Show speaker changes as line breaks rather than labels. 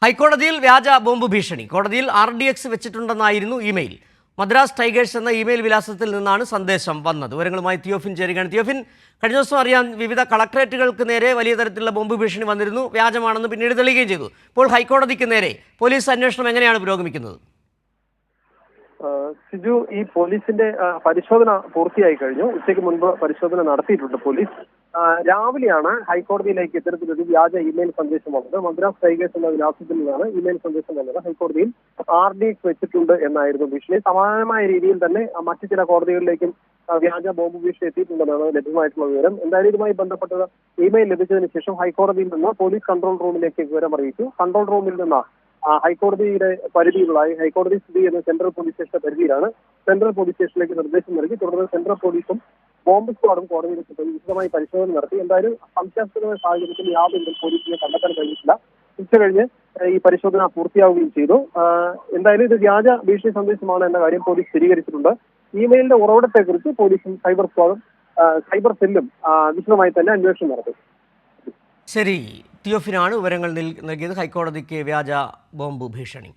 ഹൈക്കോടതിയിൽ വ്യാജ ബോംബ് ഭീഷണി. കോടതിയിൽ RDX വെച്ചിട്ടുണ്ടെന്നായിരുന്നു ഇമെയിൽ. മദ്രാസ് ടൈഗേഴ്സ് എന്ന ഇമെയിൽ വിലാസത്തിൽ നിന്നാണ് സന്ദേശം വന്നത്. വിവരങ്ങളുമായി തിയോഫിൻ ചേരുകയാണ്. തിയോഫിൻ, കഴിഞ്ഞ ദിവസം അറിയാം, വിവിധ കളക്ടറേറ്റുകൾക്ക് നേരെ വലിയ തരത്തിലുള്ള ബോംബ് ഭീഷണി വന്നിരുന്നു. വ്യാജമാണെന്ന് പിന്നീട് തെളിയുകയും ചെയ്തു. ഇപ്പോൾ ഹൈക്കോടതിക്ക് നേരെ പോലീസ് അന്വേഷണം എങ്ങനെയാണ് പുരോഗമിക്കുന്നത്?
സിജു, ഈ പോലീസിന്റെ പരിശോധന പൂർത്തിയായി കഴിഞ്ഞു. ഉച്ചയ്ക്ക് മുൻപ് പരിശോധന നടത്തിയിട്ടുണ്ട് പോലീസ്. രാവിലെയാണ് ഹൈക്കോടതിയിലേക്ക് ഇത്തരത്തിലൊരു വ്യാജ ഇമെയിൽ സന്ദേശം വന്നത്. മദ്രാസ് ടൈഗേഴ്സ് എന്ന വിലാസത്തിൽ നിന്നാണ് ഇമെയിൽ സന്ദേശം വന്നത്. ഹൈക്കോടതിയിൽ RDX വെച്ചിട്ടുണ്ട് എന്നായിരുന്നു ഭീഷണി. സമാനമായ രീതിയിൽ തന്നെ മറ്റു ചില കോടതികളിലേക്കും വ്യാജ ബോംബ് ഭീഷണി എത്തിയിട്ടുണ്ടെന്നാണ് ലഭ്യമായിട്ടുള്ള വിവരം. എന്തായാലും ഇതുമായി ബന്ധപ്പെട്ട ഇമെയിൽ ലഭിച്ചതിന് ശേഷം ഹൈക്കോടതിയിൽ നിന്ന് പോലീസ് കൺട്രോൾ റൂമിലേക്ക് വിവരം അറിയിച്ചു. കൺട്രോൾ റൂമിൽ നിന്ന് ഹൈക്കോടതിയുടെ പരിധിയിലുള്ള ഹൈക്കോടതി സ്ഥിതി ചെയ്യുന്ന സെൻട്രൽ പോലീസ് സ്റ്റേഷന്റെ പരിധിയിലാണ്. സെൻട്രൽ പോലീസ് സ്റ്റേഷനിലേക്ക് നിർദ്ദേശം നൽകി. തുടർന്ന് സെൻട്രൽ പോലീസും ബോംബ് സ്ക്വാഡും കോടതിയിലേക്ക് പോയി വിശദമായി പരിശോധന നടത്തി. എന്തായാലും സംശയാസ്പദമായ സാഹചര്യത്തിൽ യാതൊരു പോലീസിനെ കണ്ടെത്താൻ കഴിഞ്ഞിട്ടില്ല. ഉച്ചകഴിഞ്ഞ് ഈ പരിശോധന പൂർത്തിയാവുകയും ചെയ്തു. എന്തായാലും ഇത് വ്യാജ ഭീഷണി സന്ദേശമാണ് എന്ന കാര്യം പോലീസ് സ്ഥിരീകരിച്ചിട്ടുണ്ട്. ഇമെയിലിന്റെ ഉറവിടത്തെക്കുറിച്ച് പോലീസും സൈബർ സ്ക്വാഡും സൈബർ സെല്ലും വിശദമായി തന്നെ അന്വേഷണം നടത്തും.
ശരി, തിയോഫിനാണ് വിവരങ്ങൾ നൽകിയത്. ഹൈക്കോടതിക്ക് വ്യാജ ബോംബ് ഭീഷണി.